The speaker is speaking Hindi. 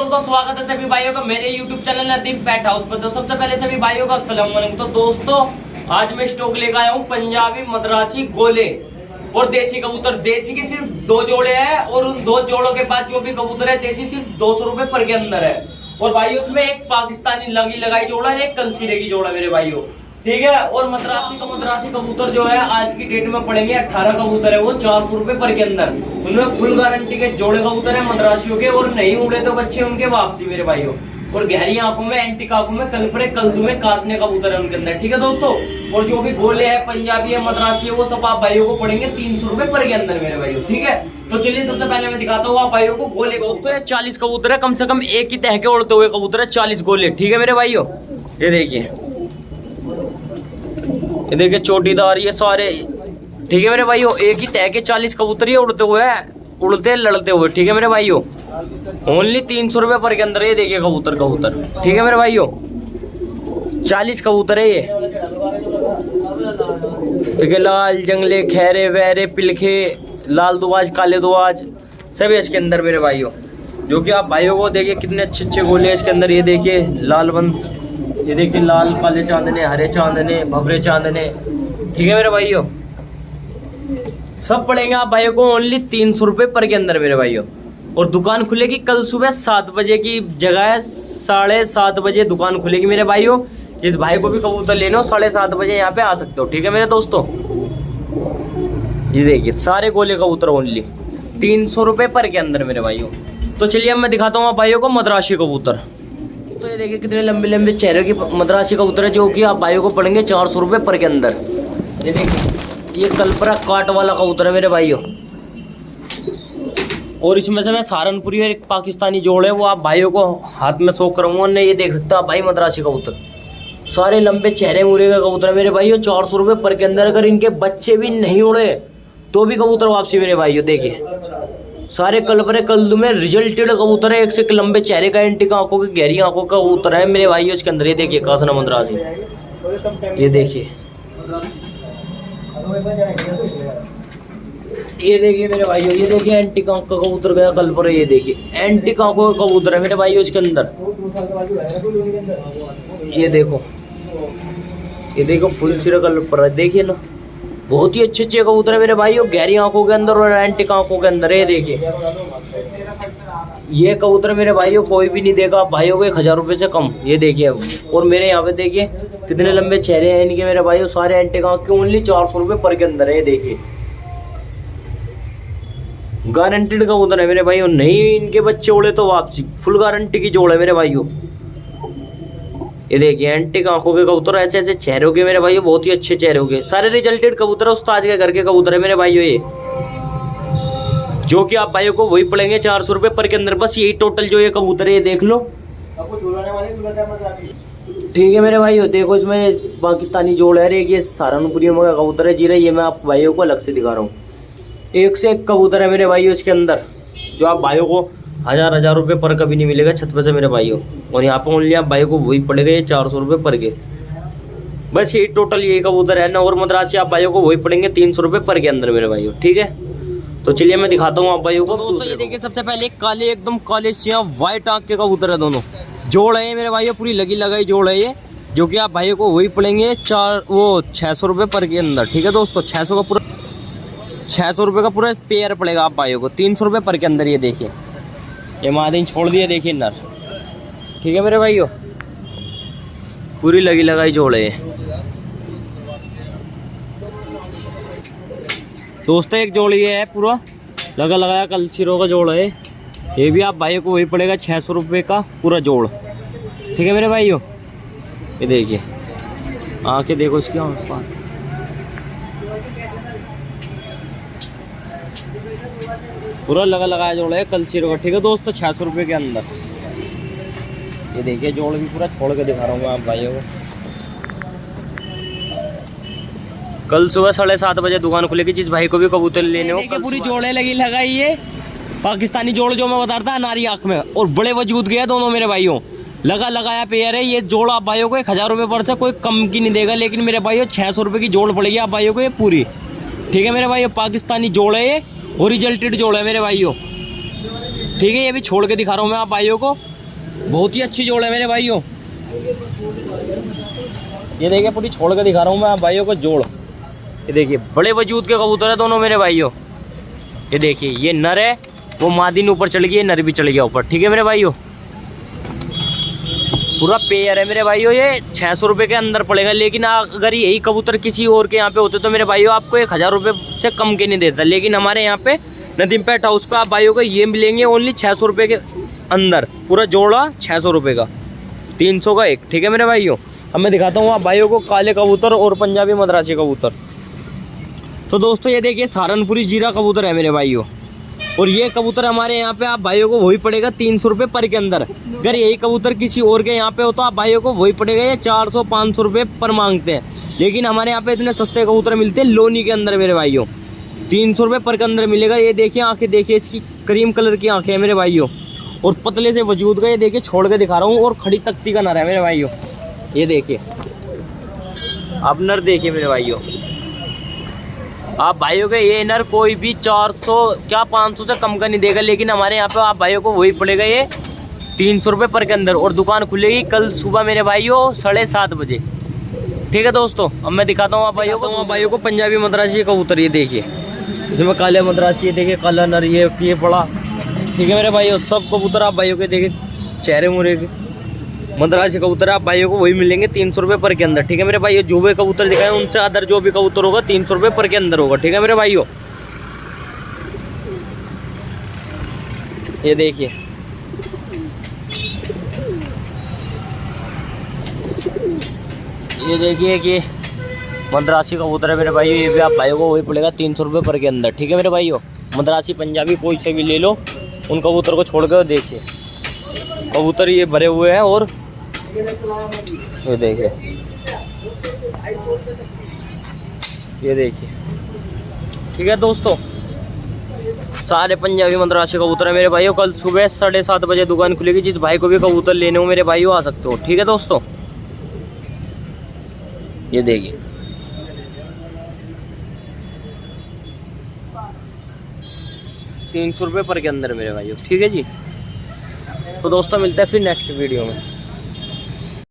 दोस्तों स्वागत है सभी भाइयों का मेरे YouTube चैनल नदीम पेट हाउस पर। तो सबसे पहले सभी भाइयों का अस्सलाम वालेकुम। तो दोस्तों आज मैं स्टॉक लेकर आया हूँ पंजाबी मद्रासी गोले और देसी कबूतर। देसी के सिर्फ 2 जोड़े हैं और उन 2 जोड़ों के बाद जो भी कबूतर है देसी सिर्फ 200 रुपए पर के अंदर है। और भाई उसमें एक पाकिस्तानी लगाई जोड़ा है, एक कलसीरे की जोड़ा मेरे भाइयों, ठीक है। और मद्रासी कबूतर जो है आज की डेट में पड़ेंगे 18 कबूतर है वो 400 रुपए पर के अंदर। उनमें फुल गारंटी के जोड़े कबूतर है मद्रासियों के, और नहीं उड़े तो बच्चे उनके वापसी मेरे भाइयों। और गहरी आंखों में, एंटीक आंखों में, कलपरे कल्दू में कासने कबूतर है उनके अंदर, ठीक है दोस्तों। और जो भी गोले है, पंजाबी है, मद्रासी है, वो सब आप भाइयों को पड़ेंगे 300 रुपए पर के अंदर मेरे भाइयों, ठीक है। तो चलिए सबसे पहले मैं दिखाता हूँ आप भाइयों को गोले कबूतर। 40 कबूतर है, कम से कम एक ही तह के उड़ते हुए कबूतर है, 40 गोले, ठीक है मेरे भाइयों। ये देखिए चोटीदार ये सारे, ठीक है मेरे भाइयों। एक ही तह के 40 कबूतर ये उड़ते लड़ते हुए, ठीक है मेरे भाइयों। ओनली 300 रुपए पर के अंदर। ये देखिए कबूतर, ठीक है मेरे भाइयों। 40 कबूतर है ये, ठीक है। लाल जंगले, खैरे वैरे, पिलखे, लाल दुआज, काले दुआज सब है इसके अंदर मेरे भाइयों। जो कि आप भाइयों को देखिए कितने अच्छे गोले हैं इसके अंदर। ये देखिए लाल बंद, ये देखिए लाल काले चांदने, हरे चांदने, भवरे चांदने, ठीक है मेरे भाइयों। सब पड़ेंगे आप भाइयों को ओनली 300 रुपए पर के अंदर मेरे भाइयों। और दुकान खुलेगी कल सुबह 7 बजे की जगह है 7:30 बजे दुकान खुलेगी मेरे भाइयों। जिस भाई को भी कबूतर लेना हो 7:30 बजे यहाँ पे आ सकते हो, ठीक है मेरे दोस्तों। ये देखिए सारे गोले कबूतर ओनली 300 रुपए पर के अंदर मेरे भाइयों। तो चलिए अब मैं दिखाता हूँ आप भाइयों को मद्रासी कबूतर। तो ये देखिए कितने लंबे लंबे चेहरे की मद्रासी कबूतर है, जो कि आप भाइयों को पड़ेंगे 400 रुपए पर के अंदर। ये देखिए ये कलपरा काट वाला कबूतर है मेरे भाइयों। और इसमें से मैं सहारनपुरी और एक पाकिस्तानी जोड़ है वो आप भाइयों को हाथ में शो करूँगा। नहीं ये देख सकते आप भाई मद्रासी कबूतर, सारे लंबे चेहरे मुरे का कबूतर है मेरे भाइयों, 400 रुपए पर के अंदर। अगर इनके बच्चे भी नहीं उड़े तो भी कबूतर वापसी मेरे भाइयों। देखिए सारे कलपरे कल्दू में रिजल्टेड कबूतर है, एक से एक लंबे चेहरे का, एंटीक आंखों की, गहरी आंखों का कबूतर है मेरे भाइयों इसके अंदर। ये देखिए कासना मद्रासी, ये देखिए मेरे भाइयों। ये देखिए एंटीक आंख का कबूतर गया कलपर, ये देखिए एंटीक आंखों का कबूतर है मेरे भाइयों इसके अंदर। ये देखो फुल सिरा कलपर है, देखिए ना, बहुत ही अच्छे कबूतर है मेरे भाइयों, गहरी आंखों के अंदर और एंटीक आंखों के अंदर। ये देखिए ये कबूतर मेरे भाइयों कोई भी नहीं देगा आप भाइयों को 1000 रुपये से कम। ये देखिए और मेरे यहाँ पे देखिए कितने लंबे चेहरे हैं इनके मेरे भाइयों, सारे एंटीक आंख के, ओनली 400 रुपये पर के अंदर है। ये देखिए गारंटेड कबूतर है मेरे भाइयों, नहीं इनके बच्चे उड़े तो वापसी, फुल गारंटी की जोड़ है मेरे भाइयों। ये देखिए एंटीक आंखों के कबूतर, ऐसे ऐसे चेहरों के मेरे भाइयों, बहुत ही अच्छे चेहरों के, सारे रिजल्टेड कबूतर है उस्ताद के घर के कबूतर है मेरे भाइयों ये, जो कि आप भाइयों को वही पड़ेंगे 400 रुपये पर के अंदर। बस यही टोटल जो ये कबूतर है ये देख लो, ठीक है मेरे भाइयों। देखो इसमें पाकिस्तानी जोड़ है, एक ये सहारनपुरी का कबूतर है जीरा, ये मैं आप भाइयों को अलग से दिखा रहा हूँ। एक से एक कबूतर है मेरे भाइयों इसके अंदर, जो आप भाइयों को 1000 रुपये पर कभी नहीं मिलेगा छत पे से मेरे भाइयों। और यहाँ पर ओनली आप भाइयों को वही पड़ेगा ये 400 रुपये पर के। बस यही टोटल यही कबूतर है ना। और मद्रासी आप भाइयों को वही पड़ेंगे 300 रुपये पर के अंदर मेरे भाइयों, ठीक है। तो चलिए मैं दिखाता हूँ आप भाइयों को। दोस्तों ये देखिए सबसे पहले काले एकदम काले सिया व्हाइट आंख के कबूतर है, दोनों जोड़ है मेरे भाइयों, पूरी लगी लगाई जोड़ है ये, जो कि आप भाइयों को वही पड़ेंगे 600 रुपये पर के अंदर, ठीक है दोस्तों। 600 रुपये का पूरा पेयर पड़ेगा आप भाइयों को 300 रुपये पर के अंदर। ये देखिए ये मादिन छोड़ दिया, देखिए नर, ठीक है मेरे भाइयों, पूरी लगी लगाई जोड़ है ये दोस्तों। एक जोड़ ये है पूरा लगा लगाया कलसीरों का जोड़ है, ये भी आप भाइयों को वही पड़ेगा 600 रुपये का पूरा जोड़, ठीक है मेरे भाइयों। ये देखिए आंखें देखो इसकी, पूरा लगा लगाया जोड़ है कलसीरों का, ठीक है दोस्तों, 600 रुपये के अंदर। ये देखिए जोड़ भी पूरा छोड़ के दिखा रहा हूँ मैं आप भाइयों को। कल सुबह 7:30 बजे दुकान खुलेगी, जिस भाई को भी कबूतर लेने हो। पूरी जोड़े लगी लगाई है, पाकिस्तानी जोड़ जो मैं बता रहा था नारी आँख में, और बड़े वजूद गए दोनों मेरे भाइयों, लगा लगाया पेयर है। ये जोड़ आप भाइयों को 1000 रुपये पर से कोई कम की नहीं देगा, लेकिन मेरे भाइयों 600 रुपये की जोड़ पड़ेगी आप भाइयों को ये पूरी, ठीक है मेरे भाइयों। पाकिस्तानी जोड़ है ये, ओरिजिनल जोड़ है मेरे भाइयों, ठीक है। ये भी छोड़ के दिखा रहा हूँ मैं आप भाइयों को, बहुत ही अच्छी जोड़ है मेरे भाइयों। ये देखिए पूरी छोड़ के दिखा रहा हूँ मैं आप भाइयों को जोड़। ये देखिए बड़े वजूद के कबूतर है दोनों मेरे भाइयों। ये देखिए ये नर है, वो मादी ऊपर चढ़ गई, नर भी चढ़ गया ऊपर। ठीक है मेरे भाइयों, पूरा पेयर है मेरे भाइयों। ये 600 रुपये के अंदर पड़ेगा, लेकिन अगर यही कबूतर किसी और के यहाँ पे होते तो मेरे भाइयों आपको 1000 रुपये से कम के नहीं देता। लेकिन हमारे यहाँ पे नदीम पेट हाउस पे आप भाइयों को ये मिलेंगे ओनली 600 रुपये के अंदर, पूरा जोड़ा 600 रुपये का, 300 का एक। ठीक है मेरे भाइयों, अब मैं दिखाता हूँ आप भाइयों को काले कबूतर और पंजाबी मद्रासी कबूतर। तो दोस्तों ये देखिए सहारनपुरी जीरा कबूतर है मेरे भाइयों, और ये कबूतर हमारे यहाँ पे आप भाइयों को वही पड़ेगा 300 रुपये पर के अंदर। अगर यही कबूतर किसी और के यहाँ पे हो तो आप भाइयों को वही पड़ेगा, ये 400-500 रुपये पर मांगते हैं। लेकिन हमारे यहाँ पे इतने सस्ते कबूतर मिलते हैं लोनी के अंदर मेरे भाइयों, 300 रुपये पर के अंदर मिलेगा। ये देखिए आंखें देखिए, इसकी क्रीम कलर की आंखें हैं मेरे भाइयों, और पतले से वजूद का। ये देखिए छोड़ के दिखा रहा हूँ, और खड़ी तख्ती का नर है मेरे भाइयों। ये देखिए आप नर देखिए मेरे भाइयों, आप भाइयों के ये नर कोई भी 400 क्या 500 से कम का नहीं देगा। लेकिन हमारे यहाँ पे आप भाइयों को वही पड़ेगा ये 300 रुपये पर के अंदर। और दुकान खुलेगी कल सुबह मेरे भाइयों 7:30 बजे। ठीक है दोस्तों, अब मैं दिखाता हूँ आप भाइयों को पंजाबी मद्रासी कबूतर। ये देखिए इसमें काले मद्रासी, ये देखिए काला नर ये पड़ा। ठीक है मेरे भाइयों, सब कबूतर आप भाइयों के देखिए चेहरे मुहरे के मद्रासी कबूतर आप भाइयों को वही मिलेंगे 300 रुपये पर के अंदर। ठीक है मेरे भाइयों, जो भी कबूतर दिखाए उनसे अदर जो भी कबूतर होगा 300 रुपये पर के अंदर होगा। ठीक है मेरे भाइयों, ये देखिए कि मद्रासी कबूतर है मेरे भाइयों, ये भी आप भाइयों को वही पड़ेगा 300 रुपये पर के अंदर। ठीक है मेरे भाइयों, मद्रासी पंजाबी कोई से भी ले लो, उन कबूतर को छोड़ कर देखिए कबूतर ये भरे हुए हैं। और ये देखिए ठीक है दोस्तों, सारे पंजाबी मद्रासी कबूतर है मेरे भाइयों। कल सुबह 7:30 बजे दुकान खुलेगी, जिस भाई को भी कबूतर लेने हो मेरे भाइयों आ सकते हो। ठीक है दोस्तों, ये देखिए 300 रुपये पर के अंदर मेरे भाइयों। ठीक है जी, तो दोस्तों मिलते हैं फिर नेक्स्ट वीडियो में।